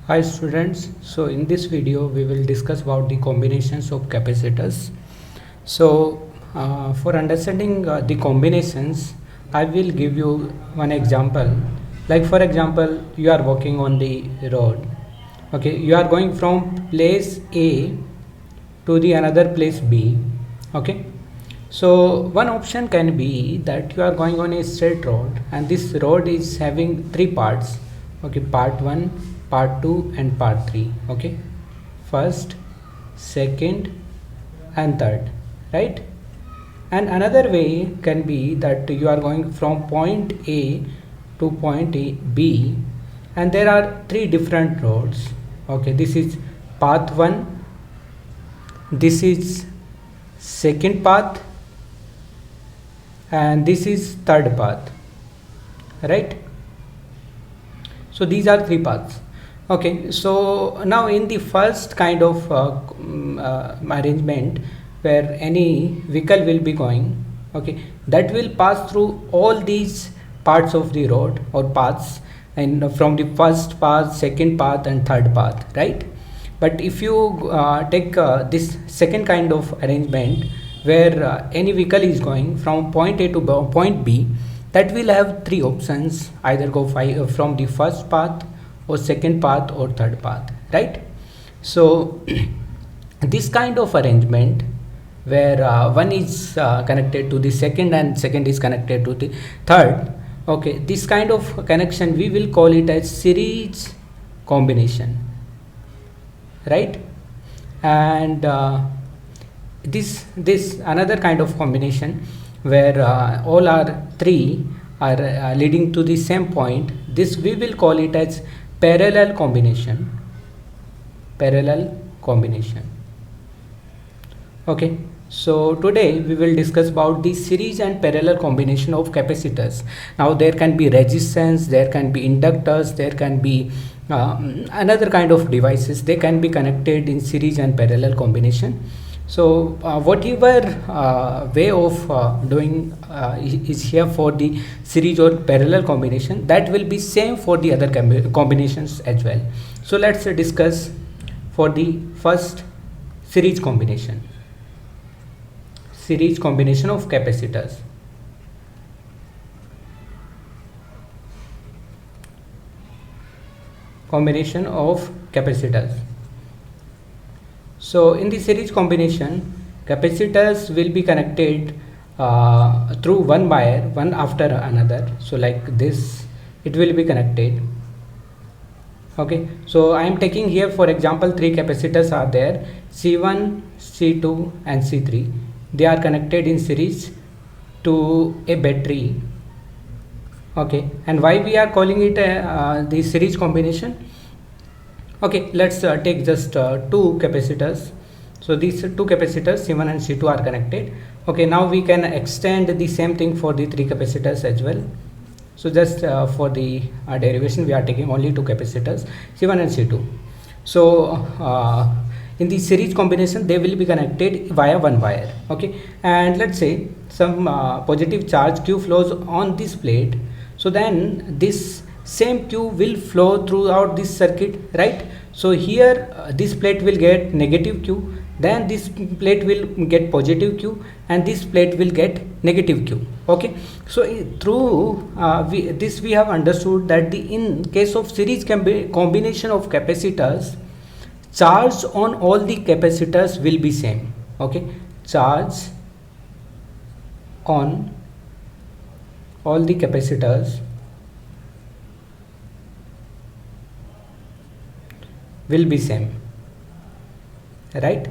Hi students, so in this video we will discuss about the combinations of capacitors. For understanding the combinations, I will give you one example. Like for example, you are walking on the road. Okay, you are going from place A to the another place B. Okay, so one option can be that you are going on a straight road and this road is having three parts. Okay, part 1, part 2 and part 3. Okay, first, second and third, right? And another way can be that you are going from point A to point B and there are three different roads. Okay, this is path 1, this is second path and this is third path, right? So these are three paths. Okay, so now in the first kind of arrangement where any vehicle will be going, okay, that will pass through all these parts of the road or paths, and from the first path, second path and third path, right? But if you take this second kind of arrangement where any vehicle is going from point A to point B, that will have three options: either go from the first path or second path or third path, right? So this kind of arrangement where one is connected to the second and second is connected to the third, okay, this kind of connection we will call it as series combination, right? And this another kind of combination where all our three are leading to the same point, this we will call it as parallel combination. Okay, so today we will discuss about the series and parallel combination of capacitors. Now there can be resistance, there can be inductors, there can be another kind of devices, they can be connected in series and parallel combination. So whatever way of doing is here for the series or parallel combination, that will be same for the other combinations as well. So let's discuss for the first series combination of capacitors. Combination of capacitors. So in the series combination, capacitors will be connected through one wire, one after another. So like this, it will be connected. Okay, so I am taking here for example three capacitors are there, C1, C2 and C3. They are connected in series to a battery. Okay, and why we are calling it the series combination? Okay, let's take just two capacitors. So these two capacitors C1 and C2 are connected. Okay, now we can extend the same thing for the three capacitors as well. So just for the derivation we are taking only two capacitors C1 and C2. So in the series combination they will be connected via one wire. Okay, and let's say some positive charge Q flows on this plate, so then this same Q will flow throughout this circuit, right? So here this plate will get negative Q, then this plate will get positive Q and this plate will get negative Q. Okay, so through this we have understood that in case of series combination of capacitors, charge on all the capacitors will be same. Okay, charge on all the capacitors will be same, right?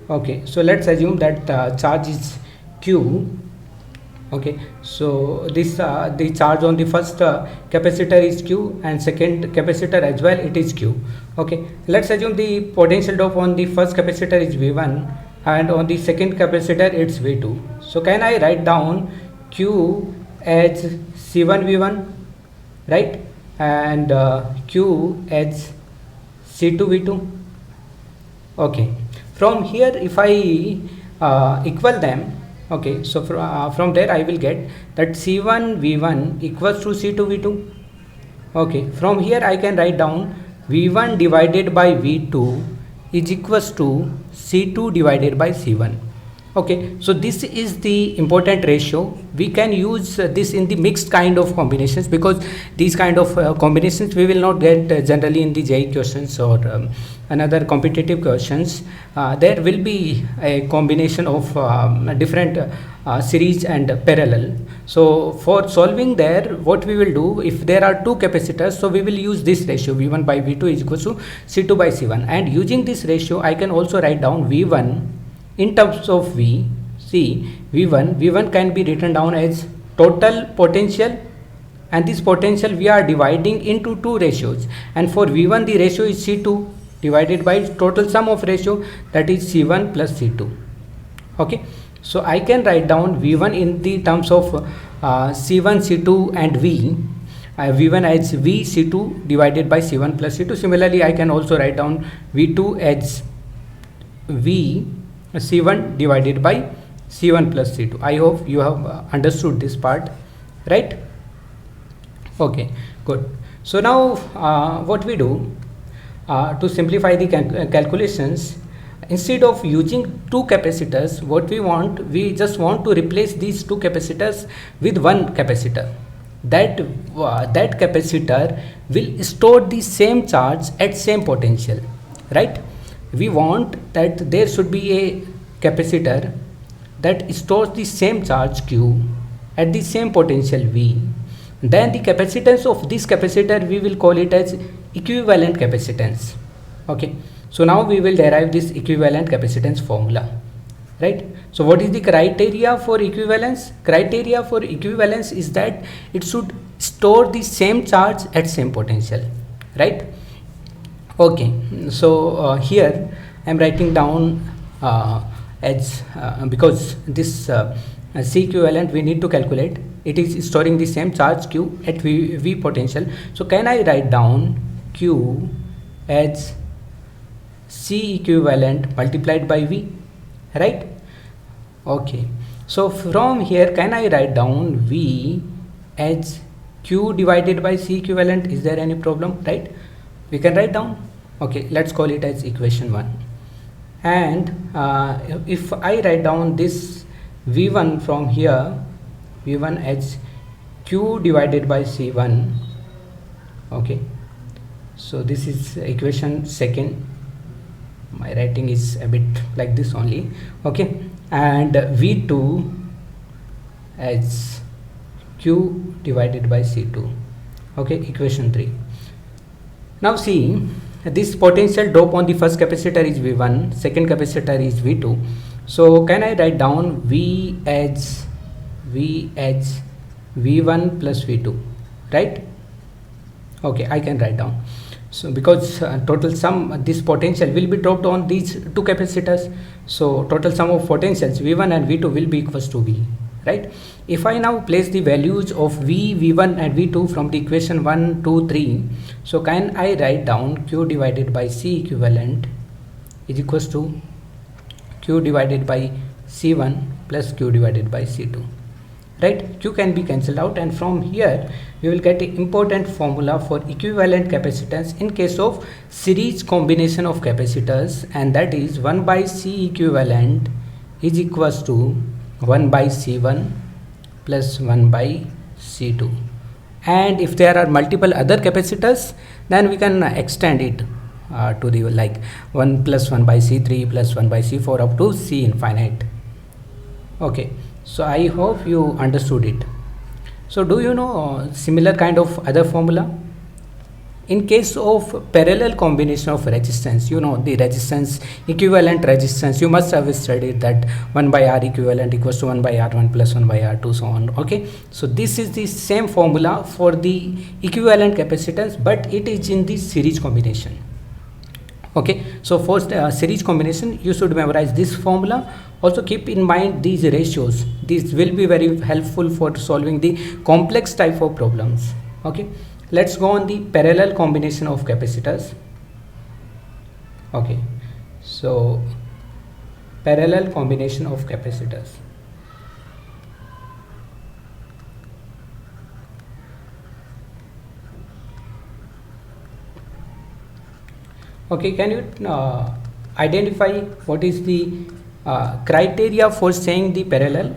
Okay, so let's assume that charge is Q. Okay, so this the charge on the first capacitor is Q and second capacitor as well, it is Q. Okay, let's assume the potential drop on the first capacitor is V1 and on the second capacitor it's V2. So can I write down Q as C1 V1, right? And Q as C2 V2. Okay, from here if I equal them, okay, so from there I will get that C1 V1 equals to C2 V2. Okay, from here I can write down V1 divided by V2 is equals to C2 divided by C1. Okay, so this is the important ratio. We can use this in the mixed kind of combinations, because these kind of combinations we will not get generally in the JEE questions or another competitive questions. There will be a combination of different series and parallel. So for solving there, what we will do, if there are two capacitors, so we will use this ratio V1 by V2 is equals to C2 by C1, and using this ratio I can also write down V1 in terms of V. See, V1 can be written down as total potential, and this potential we are dividing into two ratios, and for V1 the ratio is C2 divided by total sum of ratio, that is C1 plus C2. Okay, so I can write down V1 in the terms of C1, C2 and V. V1 as V C2 divided by C1 plus C2. Similarly, I can also write down V2 as V C1 divided by C1 plus C2. I hope you have understood this part, right? Okay, good. So now what we do to simplify the calculations, instead of using two capacitors, what we just want to replace these two capacitors with one capacitor. That capacitor will store the same charge at same potential, right? We want that there should be a capacitor that stores the same charge Q at the same potential V. Then the capacitance of this capacitor we will call it as equivalent capacitance. Okay, so now we will derive this equivalent capacitance formula, right? So what is the criteria for equivalence? Criteria for equivalence is that it should store the same charge at same potential, right? Okay, so here I am writing down as because this C equivalent we need to calculate, it is storing the same charge Q at V potential. So can I write down Q as C equivalent multiplied by V, right? Okay, so from here can I write down V as Q divided by C equivalent? Is there any problem, right? We can write down. Okay, let's call it as equation 1. And if I write down this V1 from here, V1 as Q divided by C1. Okay, so this is equation 2. My writing is a bit like this only. Okay, and V2 as Q divided by C2. Okay, equation 3. Now see, this potential drop on the first capacitor is V1, second capacitor is V2. So can I write down V as V1 plus V2, right? Okay, I can write down. So because total sum, this potential will be dropped on these two capacitors, so total sum of potentials V1 and V2 will be equals to V, right? If I now place the values of V, V1 and V2 from the equation 1, 2, 3, so can I write down Q divided by C equivalent is equals to Q divided by C1 plus Q divided by C2, right? Q can be cancelled out, and from here we will get an important formula for equivalent capacitance in case of series combination of capacitors, and that is 1 by C equivalent is equals to 1 by C1 plus 1 by C2. And if there are multiple other capacitors, then we can extend it to the like 1 plus 1 by C3 plus 1 by C4 up to C infinite. Okay, so I hope you understood it. So do you know similar kind of other formula? In case of parallel combination of resistance, you know the resistance, equivalent resistance, you must have studied that 1 by R equivalent equals to 1 by R1 plus 1 by R2, so on. Okay, so this is the same formula for the equivalent capacitance, but it is in the series combination. Okay, so for series combination you should memorize this formula. Also keep in mind these ratios. These will be very helpful for solving the complex type of problems. Okay, let's go on the parallel combination of capacitors. Okay, so parallel combination of capacitors. Okay, can you identify what is the criteria for saying the parallel?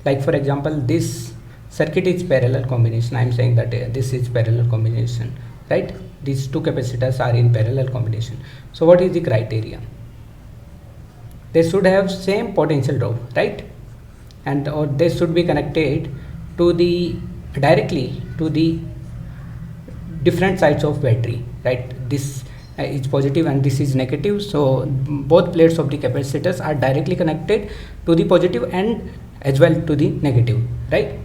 Like for example, this circuit is parallel combination. I am saying that this is parallel combination, right? These two capacitors are in parallel combination. So what is the criteria? They should have same potential drop, right? And or they should be connected to the directly to the different sides of battery, right? This is positive and this is negative, so both plates of the capacitors are directly connected to the positive and as well to the negative, right?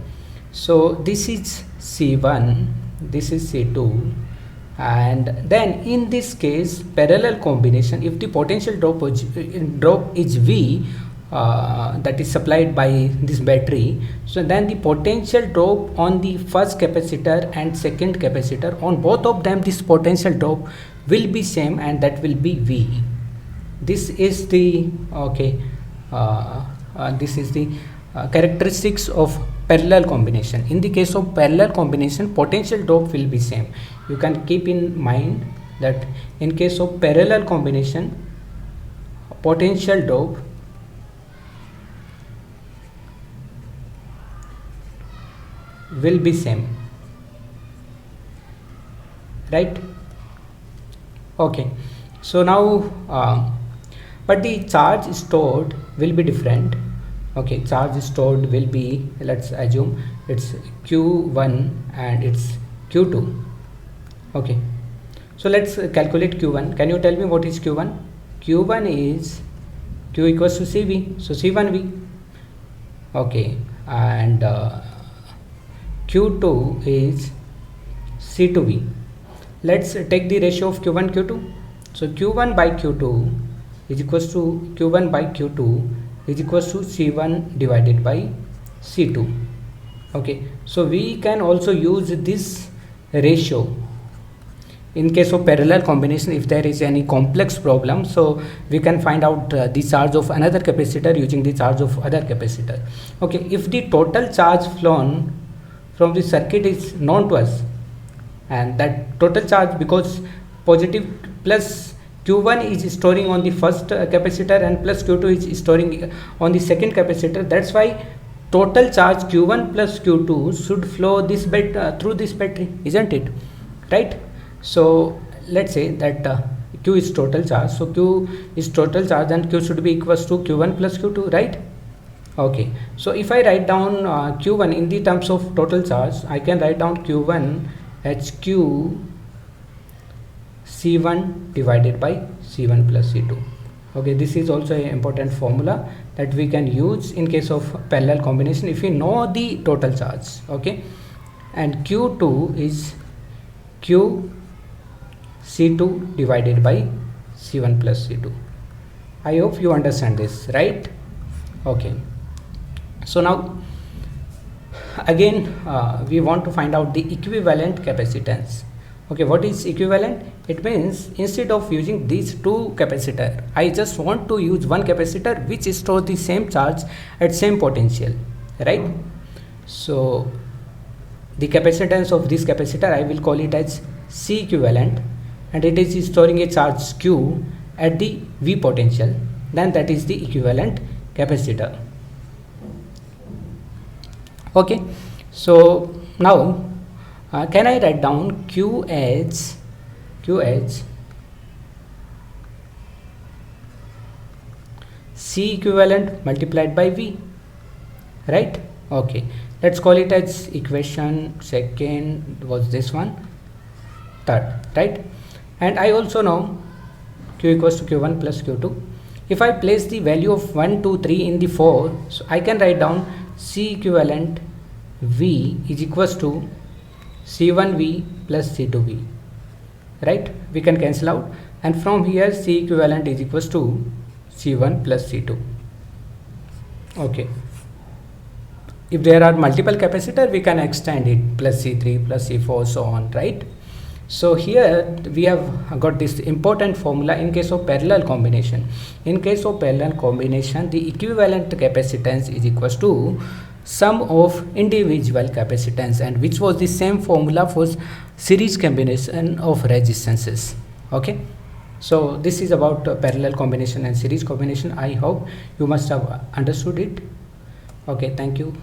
So this is C1, this is C2, and then in this case parallel combination, if the potential drop is V, that is supplied by this battery, so then the potential drop on the first capacitor and second capacitor, on both of them this potential drop will be same, and that will be V. This is the this is the characteristics of parallel combination. In the case of parallel combination, potential drop will be same. You can keep in mind that in case of parallel combination, potential drop will be same, right? Okay, so now but the charge stored will be different. Okay, charge stored will be, let's assume it's Q1 and it's Q2. Okay, so let's calculate Q1. Can you tell me what is Q1? Q1 is Q equals to CV, so C1V. Okay, and Q2 is C2V. Let's take the ratio of Q1 Q2. So Q1 by Q2 is equals to Q1 by Q2 is equals to C1 divided by C2. Okay, so we can also use this ratio in case of parallel combination. If there is any complex problem, so we can find out the charge of another capacitor using the charge of other capacitor. Okay, if the total charge flown from the circuit is known to us, and that total charge, because positive plus Q1 is storing on the first capacitor and plus Q2 is storing on the second capacitor, that's why total charge Q1 plus Q2 should flow this through this battery, isn't it? Right? So let's say that Q is total charge, so Q is total charge and Q should be equals to Q1 plus Q2, right? Okay, so if I write down Q1 in the terms of total charge, I can write down Q1 HQ C1 divided by C1 plus C2. Okay, this is also an important formula that we can use in case of parallel combination if we know the total charge. Okay, and Q2 is Q C2 divided by C1 plus C2. I hope you understand this, right? Okay, so now again we want to find out the equivalent capacitance. Okay, what is equivalent? It means instead of using these two capacitor, I just want to use one capacitor which stores the same charge at same potential, right? So the capacitance of this capacitor, I will call it as C equivalent, and it is storing a charge Q at the V potential, then that is the equivalent capacitor. Okay, so now can I write down QH C equivalent multiplied by V, right? Okay, let's call it as equation second, was this one, third, right? And I also know Q equals to Q1 plus Q2. If I place the value of 1, 2, 3 in the 4, so I can write down C equivalent V is equals to C1V plus C2V, right? We can cancel out, and from here C equivalent is equals to C1 plus C2. Okay, if there are multiple capacitor, we can extend it, plus C3 plus C4, so on, right? So here we have got this important formula in case of parallel combination. In case of parallel combination, the equivalent capacitance is equals to sum of individual capacitance, and which was the same formula for series combination of resistances. Okay, So this is about parallel combination and series combination. I hope you must have understood it. Okay, thank you.